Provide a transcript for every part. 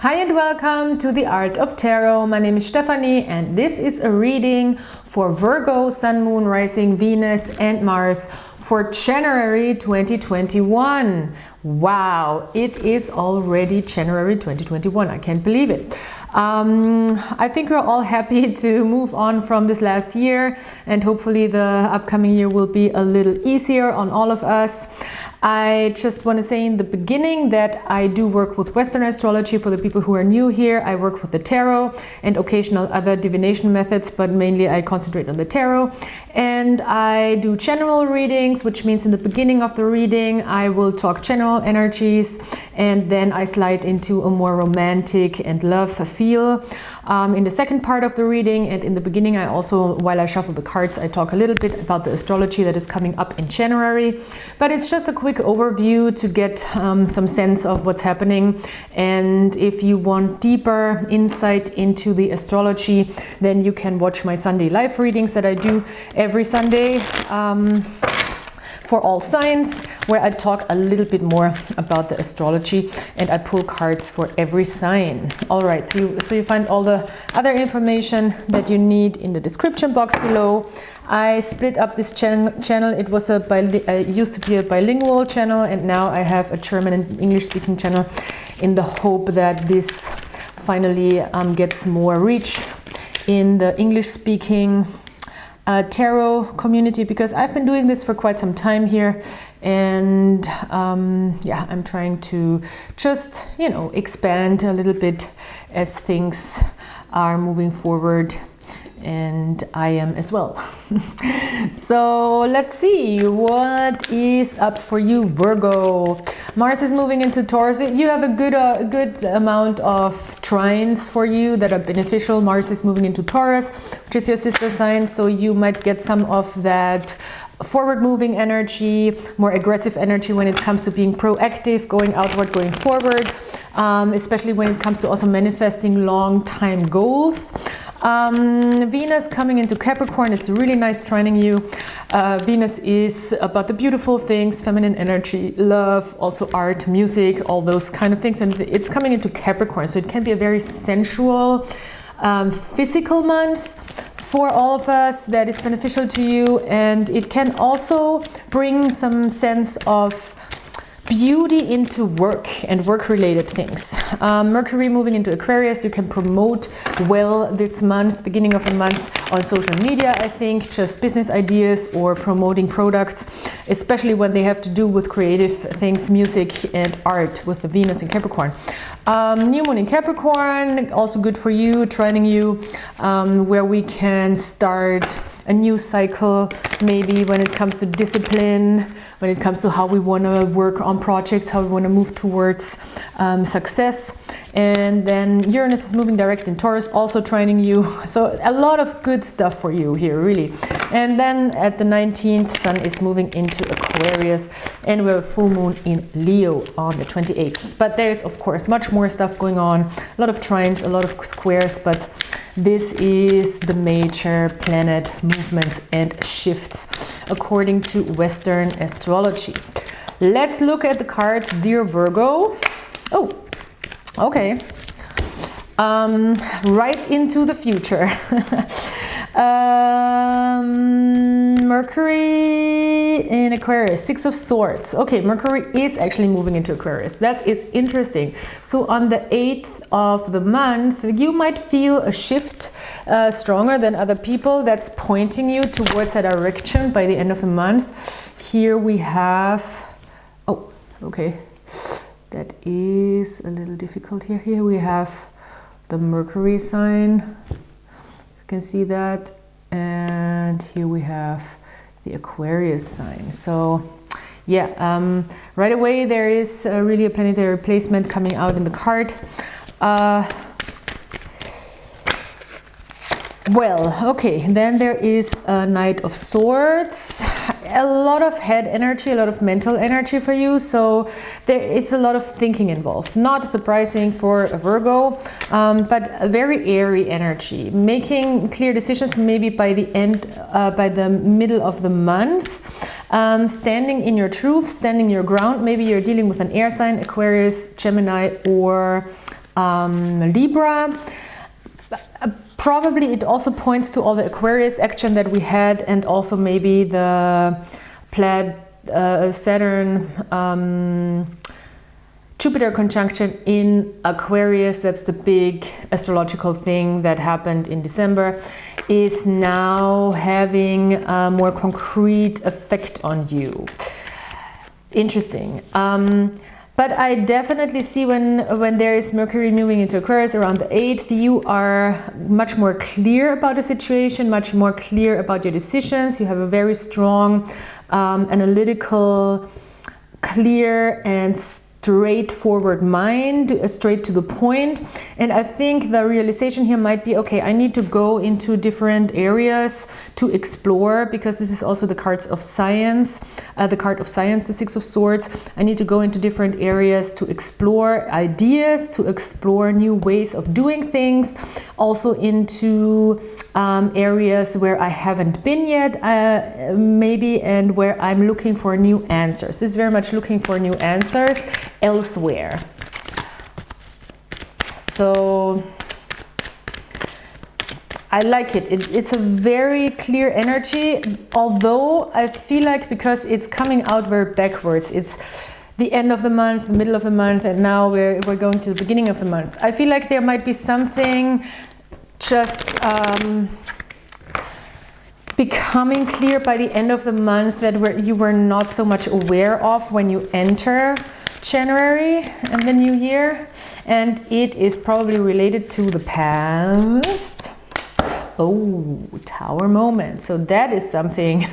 Hi and welcome to the Art of Tarot. My name is Stephanie and this is a reading for Virgo, Sun, Moon, Rising, Venus and Mars for January 2021. Wow, it is already January 2021. I can't believe it. I think we're all happy to move on from this last year and hopefully the upcoming year will be a little easier on all of us. I just want to say in the beginning that I do work with Western astrology. For the people who are new here, I work with the tarot and occasional other divination methods, but mainly I concentrate on the tarot. And I do general readings, which means in the beginning of the reading I will talk general energies and then I slide into a more romantic and love feel in the second part of the reading. And in the beginning I also, while I shuffle the cards, I talk a little bit about the astrology that is coming up in January. But it's just a quick overview to get some sense of what's happening. And if you want deeper insight into the astrology, then you can watch my Sunday live readings that I do every Sunday for all signs, where I talk a little bit more about the astrology and I pull cards for every sign. All right, so you find all the other information that you need in the description box below. I split up this channel. It was it used to be a bilingual channel and now I have a German and English speaking channel in the hope that this finally gets more reach in the English speaking tarot community, because I've been doing this for quite some time here and yeah, I'm trying to just, you know, expand a little bit as things are moving forward, and I am as well. So let's see what is up for you, Virgo. Mars is moving into Taurus. You have a good amount of trines for you that are beneficial. Mars is moving into Taurus, which is your sister sign, so you might get some of that forward-moving energy, more aggressive energy when it comes to being proactive, going outward, going forward, especially when it comes to also manifesting long-time goals. Venus coming into Capricorn is really nice trining you. Venus is about the beautiful things, feminine energy, love, also art, music, all those kind of things, and it's coming into Capricorn, so it can be a very sensual, physical month for all of us that is beneficial to you, and it can also bring some sense of beauty into work and work-related things. Mercury moving into Aquarius, you can promote well this month, beginning of the month, on social media, I think, just business ideas or promoting products, especially when they have to do with creative things, music and art with the Venus in Capricorn. New moon in Capricorn, also good for you, trining you, where we can start a new cycle, maybe when it comes to discipline, when it comes to how we want to work on projects, how we want to move towards success. And then Uranus is moving direct in Taurus, also trining you. So a lot of good stuff for you here, really. And then at the 19th, Sun is moving into Aquarius and we have a full moon in Leo on the 28th. But there's, of course, much more stuff going on. A lot of trines, a lot of squares, but this is the major planet movements and shifts according to Western astrology. Let's look at the cards, dear Virgo. Oh, okay. Right into the future. Mercury in Aquarius, Six of Swords. Okay, Mercury is actually moving into Aquarius. That is interesting. So on the 8th of the month, you might feel a shift stronger than other people. That's pointing you towards that direction by the end of the month. Here we have, oh, okay. That is a little difficult here. Here we have the Mercury sign. You can see that. And here we have the Aquarius sign. So yeah, right away there is really a planetary placement coming out in the card. Well, okay, then there is a Knight of Swords. A lot of head energy, a lot of mental energy for you, so there is a lot of thinking involved. Not surprising for a Virgo, but a very airy energy. Making clear decisions maybe by the end, by the middle of the month. Standing in your truth, standing your ground. Maybe you're dealing with an air sign, Aquarius, Gemini, or Libra. Probably it also points to all the Aquarius action that we had, and also maybe the Saturn Jupiter conjunction in Aquarius. That's the big astrological thing that happened in December, is now having a more concrete effect on you. Interesting. But I definitely see when there is Mercury moving into Aquarius around the 8th, you are much more clear about the situation, much more clear about your decisions. You have a very strong, analytical, clear and straightforward mind, straight to the point. And I think the realization here might be, okay, I need to go into different areas to explore, because this is also the cards of science, the card of science, the Six of Swords. I need to go into different areas to explore ideas, to explore new ways of doing things, also into areas where I haven't been yet, maybe, and where I'm looking for new answers. This is very much looking for new answers elsewhere. So I like it. It's a very clear energy, although I feel like because it's coming out very backwards. It's the end of the month, the middle of the month, and now we're going to the beginning of the month. I feel like there might be something just becoming clear by the end of the month that you were not so much aware of when you enter January and the new year, and it is probably related to the past. Oh, Tower moment. So that is something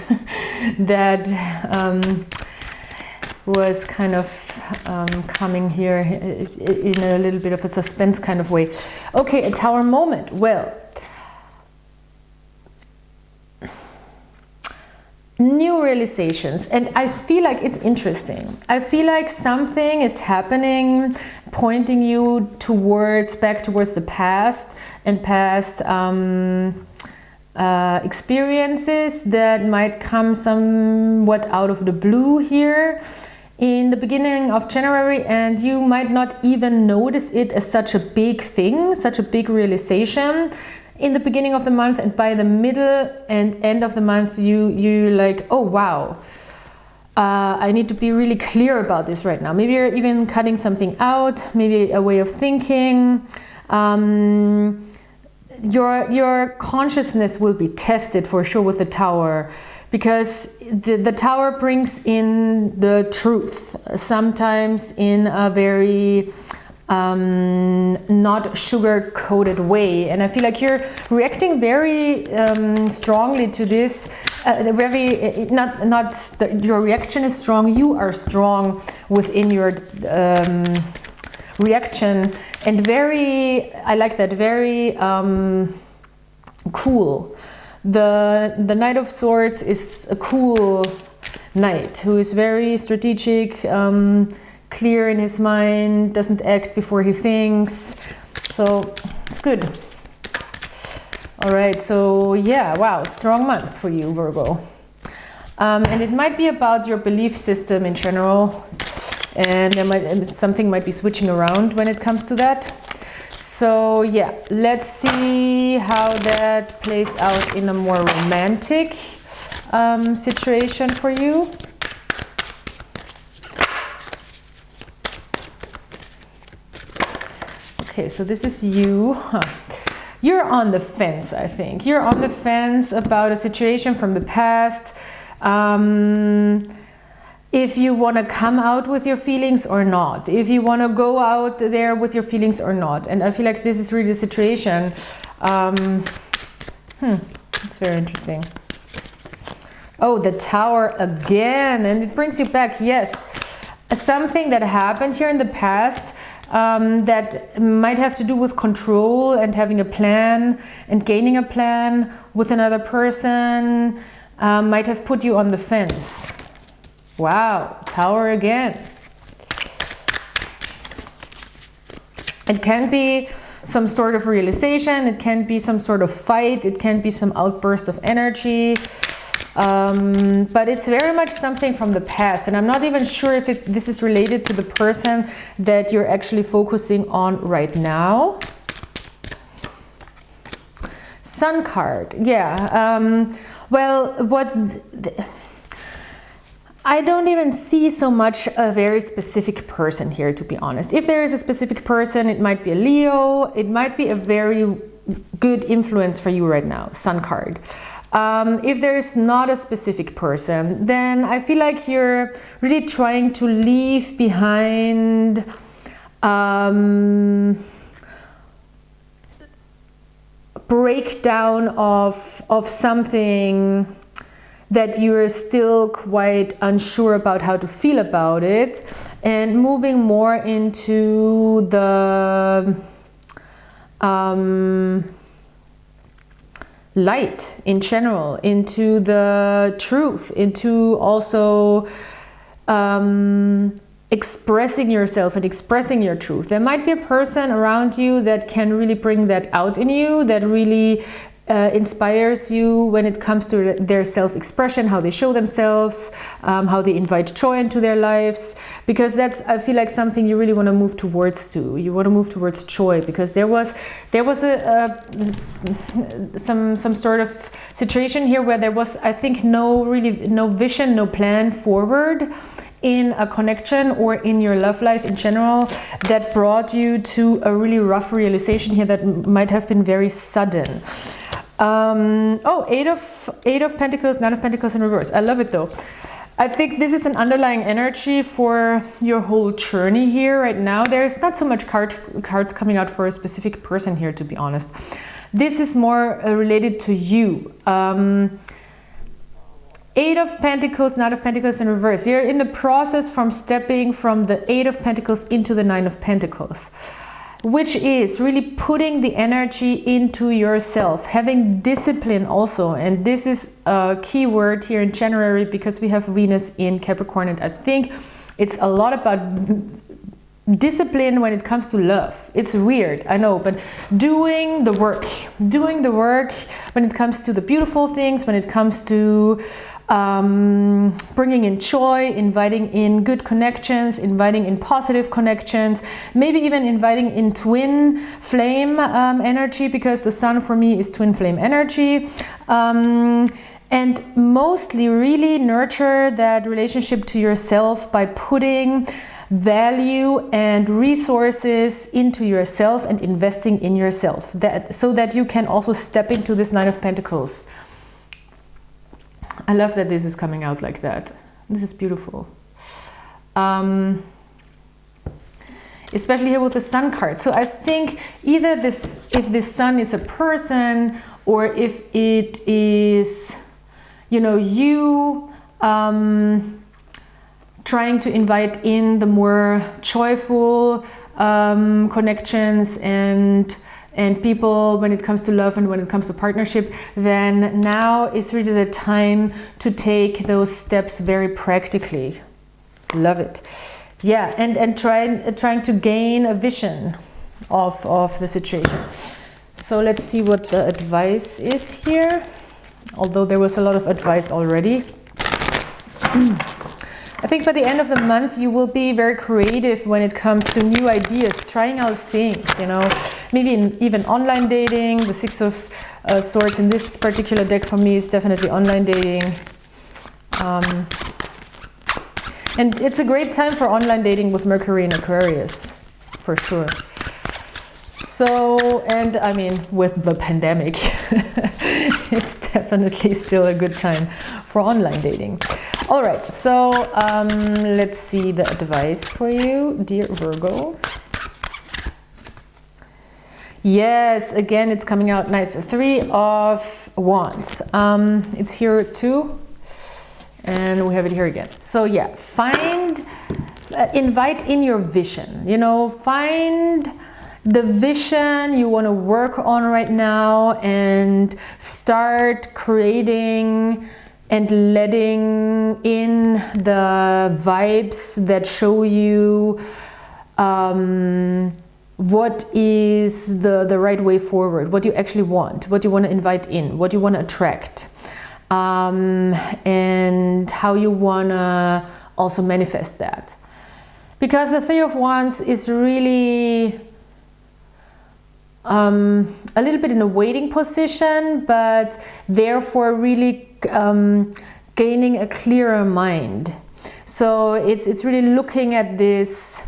that was kind of coming here in a little bit of a suspense kind of way. Okay, a Tower moment. Well, new realizations, and I feel like it's interesting. I feel like something is happening, pointing you back towards the past and past experiences that might come somewhat out of the blue here in the beginning of January, and you might not even notice it as such a big thing, such a big realization in the beginning of the month, and by the middle and end of the month you like, oh wow, I need to be really clear about this right now. Maybe you're even cutting something out, maybe a way of thinking. Your consciousness will be tested for sure with the Tower, because the Tower brings in the truth, sometimes in a very not sugar-coated way, and I feel like you're reacting very strongly to this. Your reaction is strong. You are strong within your reaction, and very, I like that, very cool. The Knight of Swords is a cool knight who is very strategic, clear in his mind, doesn't act before he thinks. So it's good. All right, so yeah, wow, strong month for you, Virgo. And it might be about your belief system in general, and something might be switching around when it comes to that. So yeah, let's see how that plays out in a more romantic situation for you. Okay, so this is you. You're on the fence, I think. You're on the fence about a situation from the past. If you want to come out with your feelings or not. If you want to go out there with your feelings or not. And I feel like this is really the situation. It's very interesting. Oh, the Tower again. And it brings you back, yes. Something that happened here in the past that might have to do with control and having a plan and gaining a plan with another person, might have put you on the fence. Wow, Tower again. It can be some sort of realization, it can be some sort of fight, it can be some outburst of energy. But it's very much something from the past, and I'm not even sure if this is related to the person that you're actually focusing on right now. Sun card, yeah. Well, I don't even see so much a very specific person here, to be honest. If there is a specific person, it might be a Leo, it might be a very good influence for you right now, Sun card. If there is not a specific person, then I feel like you're really trying to leave behind breakdown of something that you're still quite unsure about how to feel about it, and moving more into the light in general, into the truth, into also expressing yourself and expressing your truth. There might be a person around you that can really bring that out in you, that really inspires you when it comes to their self-expression, how they show themselves, how they invite joy into their lives, because that's, I feel like, something you really want to move towards too. You want to move towards joy, because there was some sort of situation here where there was, I think, no vision, no plan forward in a connection or in your love life in general, that brought you to a really rough realization here that might have been very sudden. Eight of Pentacles, Nine of Pentacles in reverse. I love it though. I think this is an underlying energy for your whole journey here right now. There's not so much cards coming out for a specific person here, to be honest. This is more related to you. Eight of Pentacles, Knight of Pentacles in reverse. You're in the process from stepping from the Eight of Pentacles into the Nine of Pentacles, which is really putting the energy into yourself, having discipline also. And this is a key word here in January, because we have Venus in Capricorn, and I think it's a lot about discipline when it comes to love. It's weird, I know, but doing the work when it comes to the beautiful things, when it comes to bringing in joy, inviting in good connections, inviting in positive connections, maybe even inviting in twin flame energy, because the sun for me is twin flame energy. And mostly really nurture that relationship to yourself by putting value and resources into yourself and investing in yourself, so that you can also step into this Nine of Pentacles. I love that this is coming out like that. This is beautiful. Especially here with the Sun card. So I think either if this sun is a person, or if it is, you trying to invite in the more joyful connections and people when it comes to love and when it comes to partnership, then now is really the time to take those steps very practically. Love it. Yeah, and trying to gain a vision of the situation. So let's see what the advice is here, although there was a lot of advice already. I think by the end of the month you will be very creative when it comes to new ideas, trying out things, maybe even online dating. The Six of Swords in this particular deck for me is definitely online dating. And it's a great time for online dating with Mercury in Aquarius, for sure. So, and I mean, with the pandemic, it's definitely still a good time for online dating. All right, so let's see the advice for you, dear Virgo. Yes, again, it's coming out nice. Three of Wands. It's here too. And we have it here again. So yeah, invite in your vision, find the vision you want to work on right now, and start creating and letting in the vibes that show you what is the right way forward, what you actually want, what you want to invite in, what you want to attract. and how you want to also manifest that. Because the Three of Wands is really a little bit in a waiting position, but therefore really gaining a clearer mind. So it's really looking at this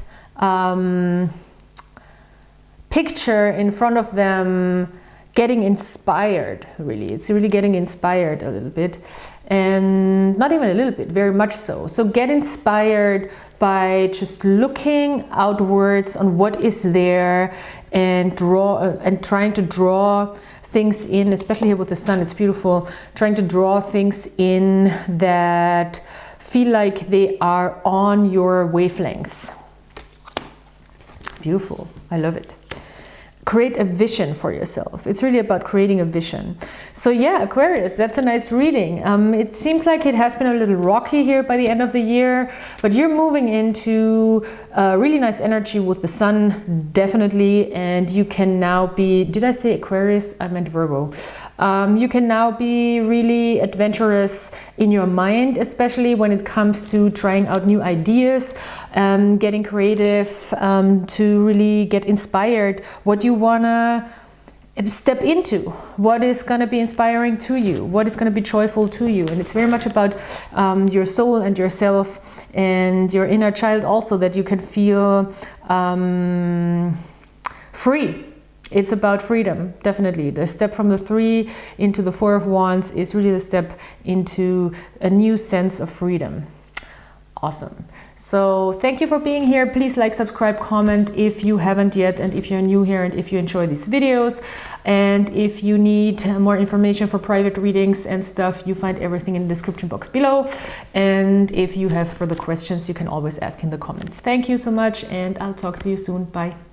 picture in front of them, getting inspired, really. It's really getting inspired a little bit, and not even a little bit, very much so. So get inspired by just looking outwards on what is there and trying to draw things in, especially here with the sun. It's beautiful, trying to draw things in that feel like they are on your wavelength. Beautiful, I love it. Create a vision for yourself. It's really about creating a vision. So yeah, Aquarius, that's a nice reading. It seems like it has been a little rocky here by the end of the year, but you're moving into a really nice energy with the sun, definitely. And you can now be, did I say Aquarius? I meant Virgo. You can now be really adventurous in your mind, especially when it comes to trying out new ideas, getting creative, to really get inspired what you want to step into, what is going to be inspiring to you, what is going to be joyful to you. And it's very much about your soul and yourself and your inner child also, that you can feel free. It's about freedom, definitely. The step from the 3 into the 4 of Wands is really the step into a new sense of freedom. Awesome. So thank you for being here. Please like, subscribe, comment if you haven't yet, and if you're new here and if you enjoy these videos. And if you need more information for private readings and stuff, you find everything in the description box below. And if you have further questions, you can always ask in the comments. Thank you so much, and I'll talk to you soon. Bye.